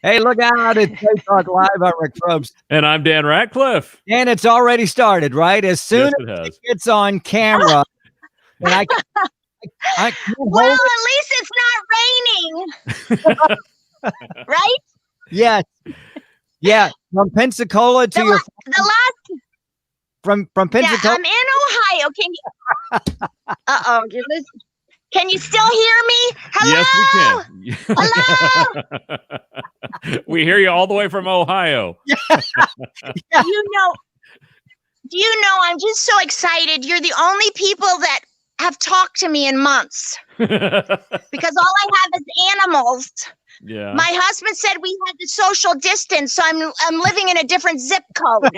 Hey, look out. It's FaithTalk Live. I'm Rick Probst. And I'm Dan Ratcliffe. And it's already started, right? As soon Yes, it as has. it gets on camera. And I well, at least it's not raining. Right? Yes. Yeah. From Pensacola to the last from Pensacola. Yeah, I'm in Ohio. Can you Can you still hear me? Hello? Yes, we can. Hello? We hear you all the way from Ohio. Do you know, I'm just so excited. You're the only people that have talked to me in months. Because all I have is animals. Yeah. My husband said we had the social distance, so I'm living in a different zip code.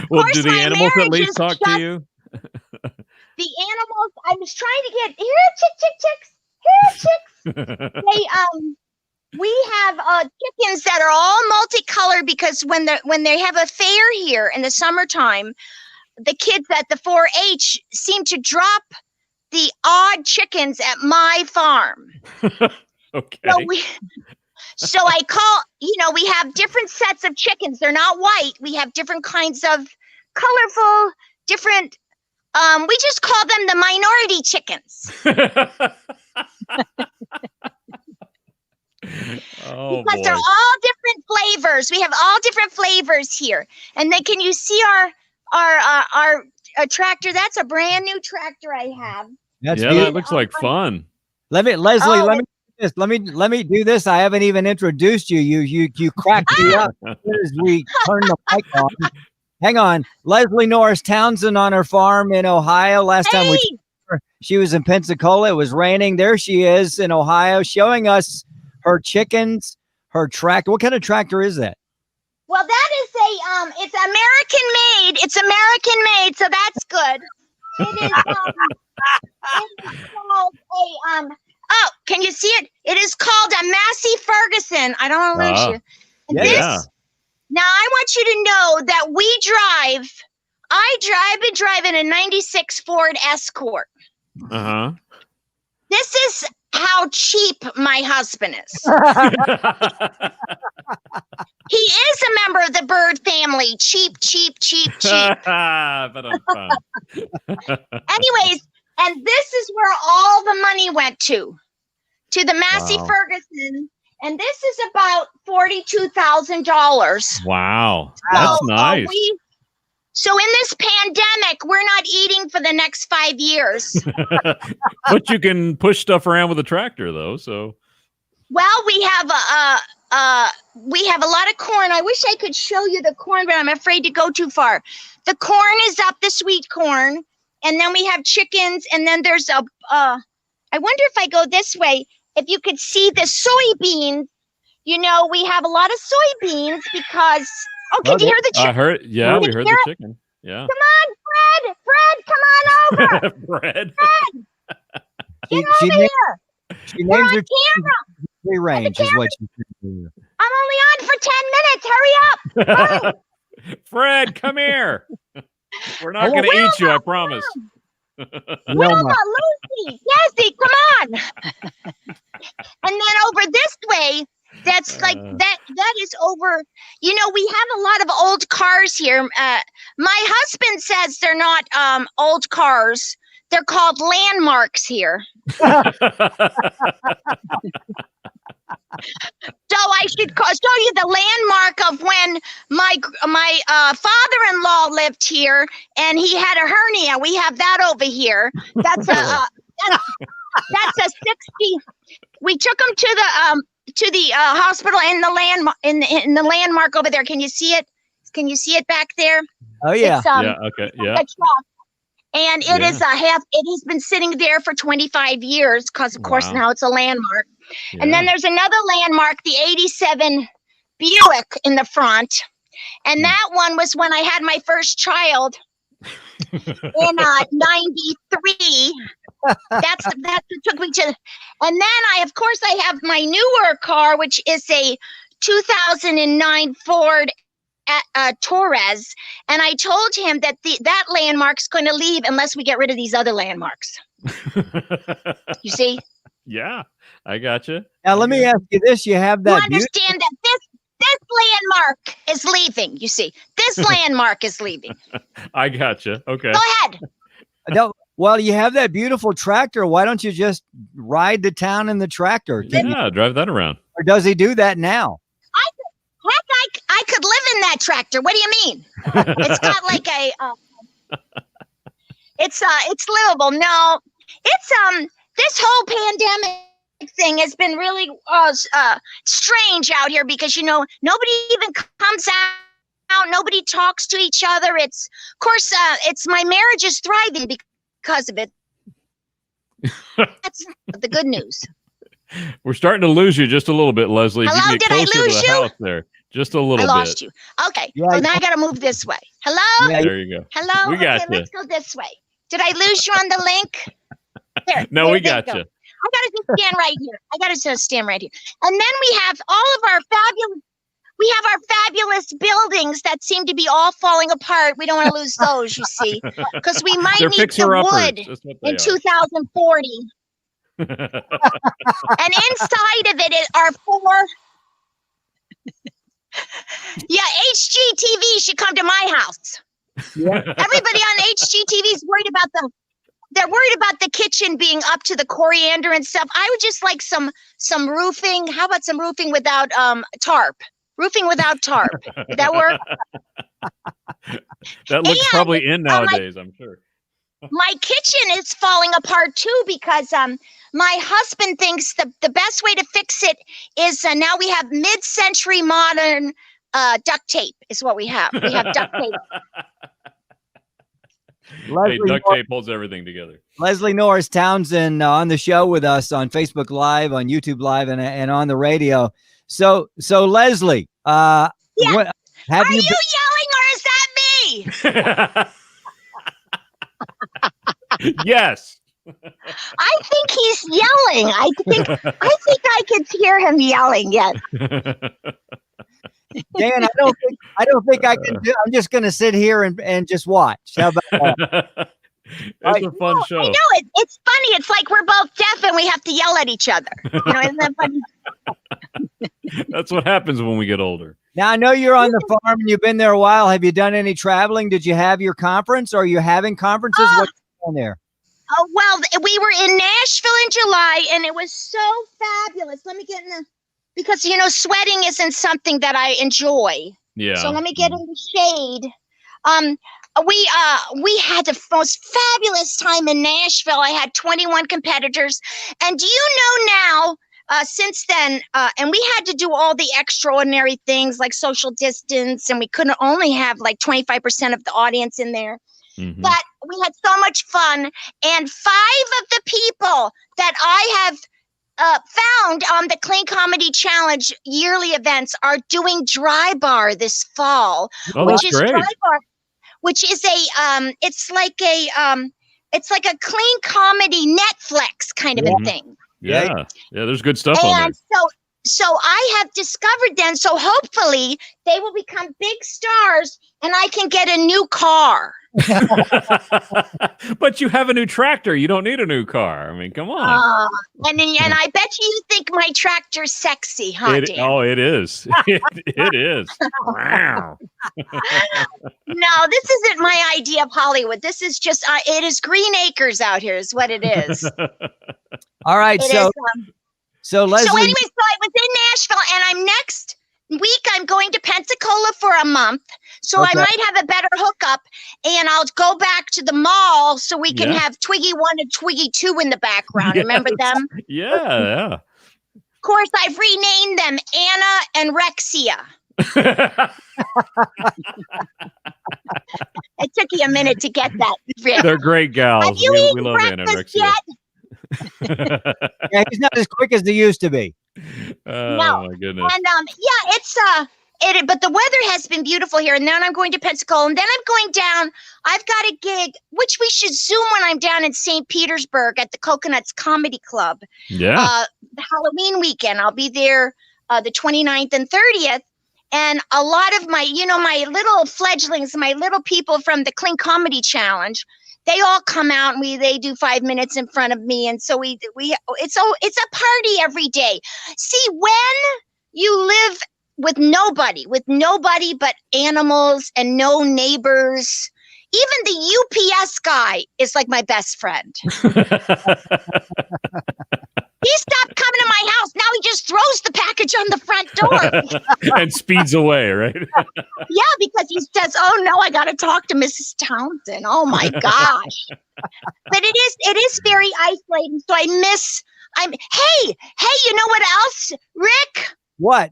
Well, do the animals at least talk to you? The animals, I was trying to get here, chicks. We have chickens that are all multicolored because when they have a fair here in the summertime, the kids at the 4-H seem to drop the odd chickens at my farm. Okay. So I call, we have different sets of chickens. They're not white. We have different kinds of colorful, different, we just call them the minority chickens. Because they're all different flavors. We have all different flavors here. And then can you see our tractor? That's a brand new tractor I have. That looks like fun. Leslie, let me do this. I haven't even introduced you. You cracked me up as we turn the mic on. Hang on. Leslie Townsend on her farm in Ohio. Last time she was in Pensacola. It was raining. There she is in Ohio showing us her chickens, her tractor. What kind of tractor is that? Well, that is it's American made. It's American made, so that's good. It is called oh, can you see it? It is called a Massey Ferguson. I don't want to lose you. Now I want you to know that I've been driving a 96 Ford Escort. Uh-huh. This is how cheap my husband is. He is a member of the Bird family. Cheap. Anyways, and this is where all the money went to the Massey Ferguson. And this is about $42,000. Wow. That's nice. So in this pandemic, we're not eating for the next 5 years. But you can push stuff around with a tractor, though. So, well, we have a lot of corn. I wish I could show you the corn, but I'm afraid to go too far. The corn is up, the sweet corn, and then we have chickens, and then there's I wonder if I go this way, if you could see the soybeans. We have a lot of soybeans because. Oh, can you hear the chicken? I heard. Yeah, we heard the chicken. Yeah. Come on, Fred. Come on over. Fred. Get over here. She names her camera. Free range is what she said. I'm only on for 10 minutes. Hurry up. Fred, come here. We're not going to eat you, I promise. Wilma, Lucy, Jessie, come on. And then over this way, that's like that is over. We have a lot of old cars here. My husband says they're not old cars. They're called landmarks here. So I should show you the landmark of when my father-in-law lived here and he had a hernia. We have that over here. That's a 60. We took him to the hospital in the landmark over there. Can you see it? Can you see it back there? Oh yeah. Okay. Yeah. And it is it has been sitting there for 25 years because of course now it's a landmark. Yeah. And then there's another landmark, the 87 Buick in the front. And that one was when I had my first child in 93. That's what took me to. And then I have my newer car, which is a 2009 Ford Torres, and I told him that that landmark's going to leave unless we get rid of these other landmarks. You see? Yeah, I gotcha. Now, let me ask you this. You have You that understand that this landmark is leaving. You see, this landmark is leaving. I gotcha. Okay. Go ahead. No, well, you have that beautiful tractor. Why don't you just ride the town in the tractor? Yeah, drive that around. Or does he do that now? I could live in that tractor. What do you mean? It's got like a it's livable. No, it's this whole pandemic thing has been really strange out here because nobody even comes out, nobody talks to each other. It's of course it's my marriage is thriving because of it. That's the good news. We're starting to lose you just a little bit, Leslie. Hello, if you get did I closer lose to the you? house there. Just a little bit. I lost you. Okay. Yeah, Well, now I got to move this way. Hello? Yeah, There you go. Hello? We got okay, you. let's go this way. Did I lose you on the link? No, we there got you. I got to just stand right here. And then we have all of our fabulous buildings that seem to be all falling apart. We don't want to lose those, you see, because we might They're need the wood in 2040. And inside of it are 4. Yeah, HGTV should come to my house. Yeah. Everybody on HGTV is worried about they're worried about the kitchen being up to the coriander and stuff. I would just like some roofing. How about some roofing without tarp? Roofing without tarp. Would that work? That looks probably in nowadays, I'm sure. My kitchen is falling apart too because my husband thinks the best way to fix it is now we have mid-century modern duct tape is what we have. We have duct tape. Hey, duct tape holds everything together. Leslie Norris Townsend on the show with us on Facebook Live, on YouTube Live, and on the radio. So Leslie, Yeah. Are you yelling or is that me? Yes. I think he's yelling. I think I could hear him yelling. Yes. Dan, I don't think I can do. I'm just going to sit here and just watch. How about that? It's a fun show. I know it's funny. It's like we're both deaf and we have to yell at each other. Isn't that funny? That's what happens when we get older. Now I know you're on the farm and you've been there a while. Have you done any traveling? Did you have your conference? Or are you having conferences? What's going on there? Oh well, we were in Nashville in July, and it was so fabulous. Let me get in because sweating isn't something that I enjoy. Yeah. So let me get in the shade. We had the most fabulous time in Nashville. I had 21 competitors, and do you know now? Since then, and we had to do all the extraordinary things like social distance, and we couldn't only have like 25% of the audience in there. Mm-hmm. But we had so much fun, and 5 of the people that I have found on the Clean Comedy Challenge yearly events are doing Dry Bar this fall, which is great. Dry Bar, which is it's like a clean comedy Netflix kind of a thing. Yeah, there's good stuff on there. So I have discovered them. So hopefully they will become big stars, and I can get a new car. But you have a new tractor. You don't need a new car. I mean, come on. And I bet you think my tractor's sexy, huh, Dan? Oh, it is. It is. Wow. No, this isn't my idea of Hollywood. This is just, it is Green Acres out here is what it is. All right. So Leslie. So anyway, so I was in Nashville, and next week I'm going to Pensacola for a month. So I might have a better hookup, and I'll go back to the mall so we can have Twiggy 1 and Twiggy 2 in the background. Yes. Remember them? Yeah. Of course, I've renamed them Anna and Rexia. It took you a minute to get that. They're great gals. Have you we eaten love Anna and breakfast Rexia. yet? Yeah, he's not as quick as he used to be. Oh my goodness. And it's but the weather has been beautiful here, and then I'm going to Pensacola, and then I'm going down. I've got a gig, which we should Zoom when I'm down in St. Petersburg at the Coconuts Comedy Club. Yeah. The Halloween weekend. I'll be there the 29th and 30th. And a lot of my little fledglings, my little people from the Clean Comedy Challenge, they all come out and they do 5 minutes in front of me. And so it's a party every day. See, when you live with nobody but animals and no neighbors, even the UPS guy is like my best friend. He stopped coming to my house. Now he just throws the package on the front door. And speeds away, right? Yeah, because he says, "Oh no, I got to talk to Mrs. Townsend." Oh my gosh! But it is very isolating. So Hey, you know what else, Rick? What?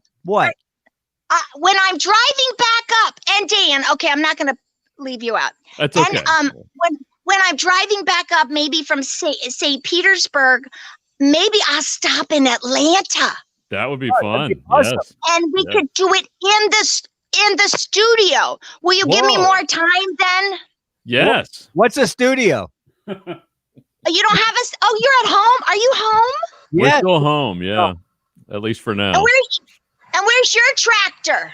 When I'm driving back up, and Dan, okay, I'm not going to leave you out. That's okay. And when I'm driving back up, maybe from St. Petersburg, maybe I'll stop in Atlanta. That would be fun. Be awesome. Yes. And we could do it in the studio. Will you give me more time then? Yes. What's a studio? You don't have you're at home? Are you home? We're still home, yeah. At least for now. And where's your tractor?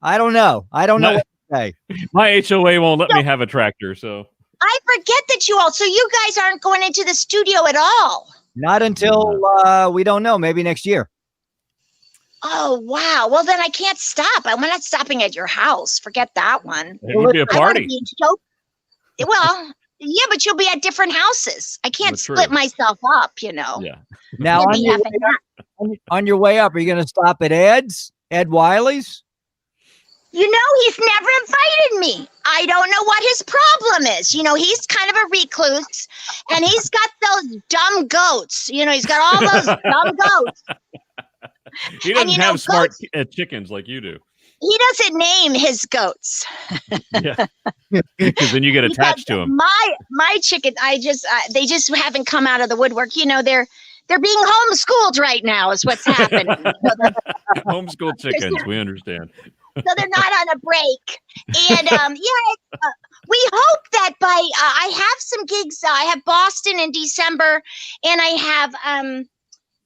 I don't know. I don't know what to say. My HOA won't let me have a tractor, so I forget that so you guys aren't going into the studio at all. Not until we don't know, maybe next year. Oh wow. Well then I can't stop. I'm not stopping at your house. Forget that one. It would be a party. Well, yeah, but you'll be at different houses. I can't split myself up, Yeah. Now on your way up, are you going to stop at Ed Wiley's? He's never invited me. I don't know what his problem is. He's kind of a recluse, and he's got those dumb goats. He's got all those dumb goats. He doesn't have smart chickens like you do. He doesn't name his goats. Yeah, because then you get attached to him. My chicken, they just haven't come out of the woodwork. They're being homeschooled right now is what's happening. Homeschool chickens, we understand. So they're not on a break. And we hope that I have some gigs. I have Boston in December, and I have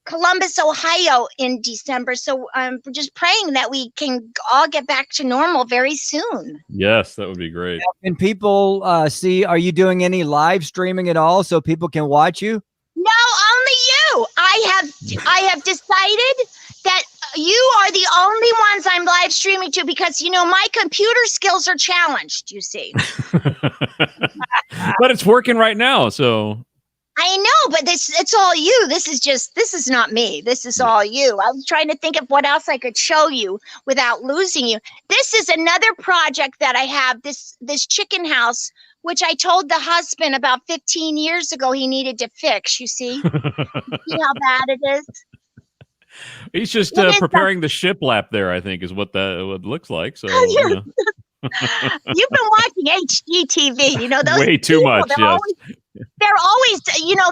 Columbus, Ohio in December. So we're just praying that we can all get back to normal very soon. Yes, that would be great. Can people see, are you doing any live streaming at all so people can watch you? No, only you. I have decided that you are the only ones I'm live streaming to because, my computer skills are challenged, you see. But it's working right now, so. I know, but it's all you. This is not me. This is all you. I was trying to think of what else I could show you without losing you. This is another project that I have, this chicken house, which I told the husband about 15 years ago he needed to fix, you see. See how bad it is? He's just preparing the shiplap there, I think, is what it looks like. So you've been watching HGTV, those way too much. They're always,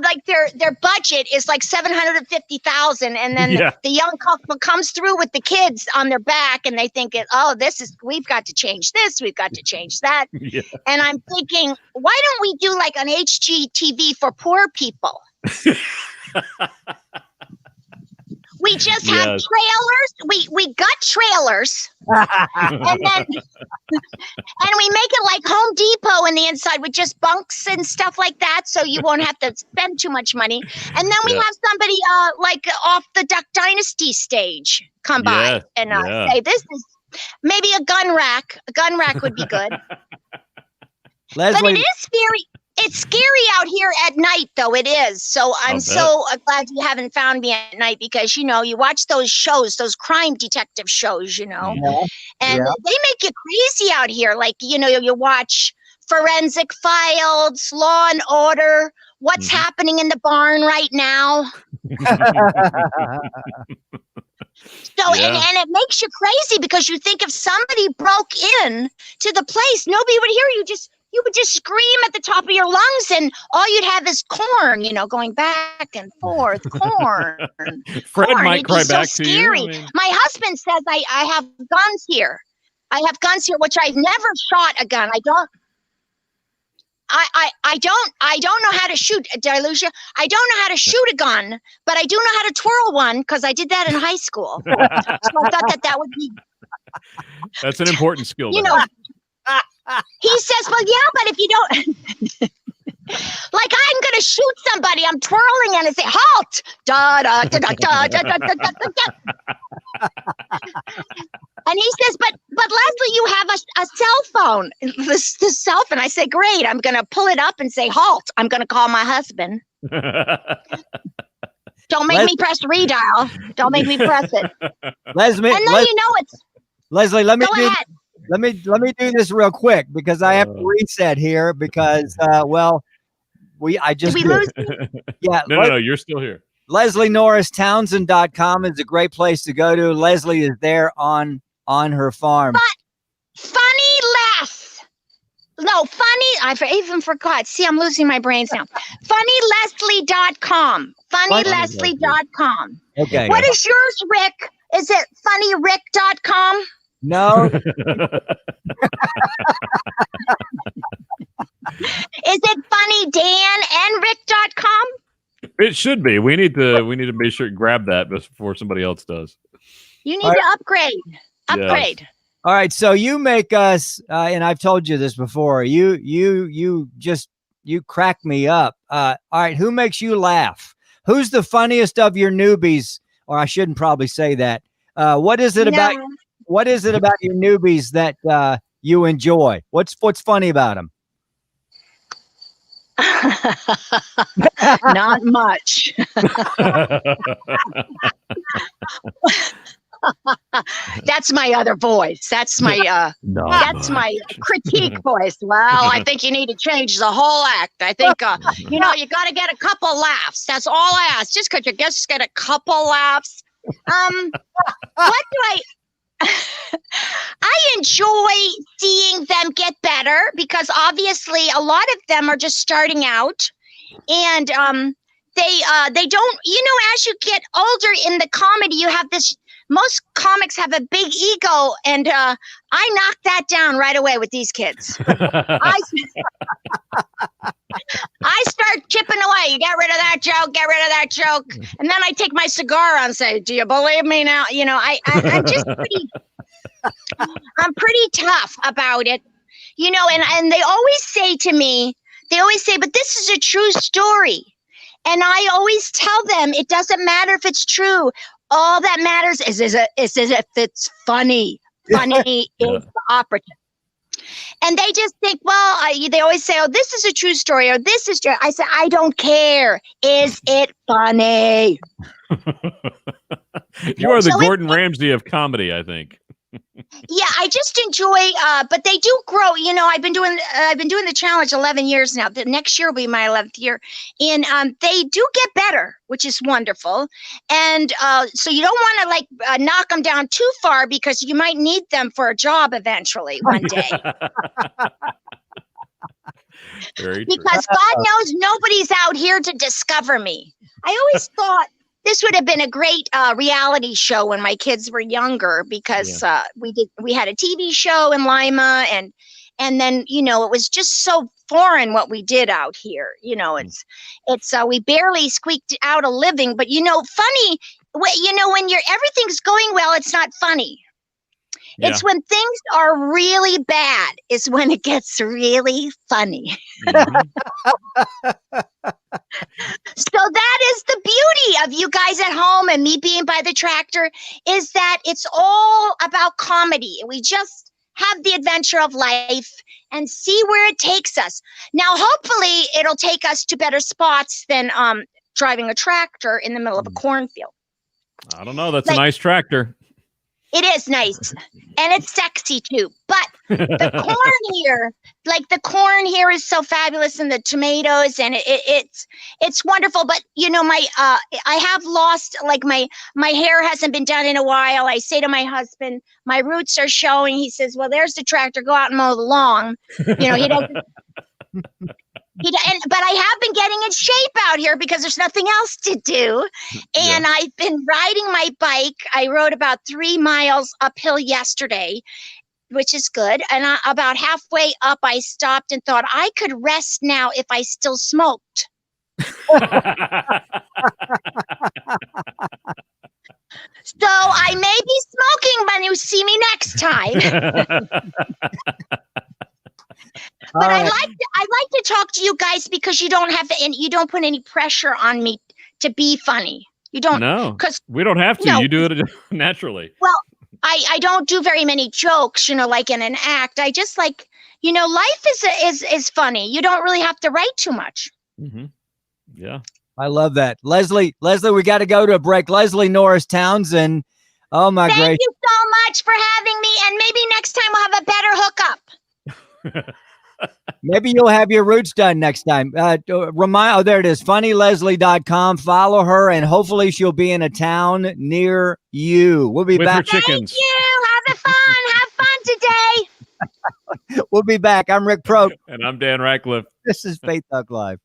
like their budget is like $750,000, and then the young couple comes through with the kids on their back, and they think, we've got to change this, we've got to change that, and I'm thinking, why don't we do like an HGTV for poor people? We just have trailers. We got trailers, and then and we make it like Home Depot in the inside with just bunks and stuff like that, so you won't have to spend too much money. And then we have somebody like off the Duck Dynasty stage come by and say, "This is maybe a gun rack. A gun rack would be good." Leslie, but it is very. It's scary out here at night, though. It is. So I'm so glad you haven't found me at night because, you watch those shows, those crime detective shows, and they make you crazy out here. Like, you watch Forensic Files, Law and Order, what's happening in the barn right now. So, and it makes you crazy because you think if somebody broke in to the place, nobody would hear you. You would just scream at the top of your lungs, and all you'd have is corn, going back and forth, corn. Fred might cry back to you. My husband says I have guns here. I have guns here, which I've never shot a gun. I don't know how to shoot. Did I lose you? I don't know how to shoot a gun, but I do know how to twirl one because I did that in high school. So I thought that would be. That's an important skill. He says, well, yeah, but if you don't, like I'm going to shoot somebody, I'm twirling and I say, halt, da, da, da, da, da, da, da, da, da, da. And he says, but Leslie, you have a cell phone, this cell phone. I say, great, I'm going to pull it up and say, halt, I'm going to call my husband. Don't make me press redial. Don't make me press it. Leslie, and then it's Leslie, let me go do ahead. let me do this real quick because I have to reset here because I just Did we lose? Yeah. No, you're still here. LeslieNorrisTownsend.com is a great place to go to. Leslie is there on her farm. But funny less. No, funny. I even forgot. See, I'm losing my brains now. FunnyLeslie.com. FunnyLeslie.com. Okay. What is yours, Rick? Is it FunnyRick.com? No. Is it FunnyDanandRick.com? It should be. We need to be sure to grab that before somebody else does. You need to upgrade. Upgrade. Yes. All right. So you make us, and I've told you this before. You crack me up. All right. Who makes you laugh? Who's the funniest of your newbies? Or I shouldn't probably say that. What is it about? What is it about your newbies that you enjoy? What's funny about them? Not much. That's my other voice. That's my my critique voice. Well, I think you need to change the whole act. I think you got to get a couple laughs. That's all I ask. Just because you just get a couple laughs. What do I enjoy seeing them get better because obviously a lot of them are just starting out, and they don't. As you get older in the comedy, you have this. Most comics have a big ego, and I knocked that down right away with these kids. I start chipping away. You get rid of that joke, and then I take my cigar out and say, "Do you believe me now?" I'm just I'm pretty tough about it, And they always say to me, "But this is a true story," and I always tell them it doesn't matter if it's true. All that matters is if it's funny. Funny is the operative. And they just think, they always say, oh, this is a true story, or this is true. I say, I don't care. Is it funny? You are the Gordon Ramsay of comedy, I think. Yeah, I just enjoy, but they do grow. I've been doing the challenge 11 years now. The next year will be my 11th year, and they do get better, which is wonderful. And so you don't want to knock them down too far because you might need them for a job eventually one day. Very true. Because God knows nobody's out here to discover me. I always thought this would have been a great reality show when my kids were younger because we had a TV show in Lima and then it was just so foreign what we did out here. It's we barely squeaked out a living, but funny. When everything's going well, it's not funny. Yeah. It's when things are really bad is when it gets really funny. Mm-hmm. So that is the beauty of you guys at home and me being by the tractor is that it's all about comedy. We just have the adventure of life and see where it takes us. Now, hopefully it'll take us to better spots than driving a tractor in the middle of a cornfield. I don't know. That's a nice tractor. It is nice and it's sexy too, but the corn here is so fabulous and the tomatoes and it's wonderful. But I have lost my hair hasn't been done in a while. I say to my husband, my roots are showing. He says, well, there's the tractor. Go out and mow the lawn. He doesn't. But I have been getting in shape out here because there's nothing else to do. And I've been riding my bike. I rode about 3 miles uphill yesterday, which is good. And about halfway up, I stopped and thought I could rest now if I still smoked. So I may be smoking when you see me next time. But right. I like to talk to you guys because you don't put any pressure on me to be funny. You don't. No, because we don't have to. No. You do it naturally. Well, I don't do very many jokes, like in an act. I just like, life is funny. You don't really have to write too much. Mm-hmm. Yeah. I love that. Leslie, we got to go to a break. Leslie Norris Townsend. Oh my gracious. Thank you so much for having me. And maybe next time we'll have a better hookup. Maybe you'll have your roots done next time. There it is. FunnyLeslie.com. Follow her and hopefully she'll be in a town near you. We'll be with back. her chickens. Thank you. Have fun. Have fun today. We'll be back. I'm Rick Proke. And I'm Dan Ratcliffe. This is Faith Talk Live.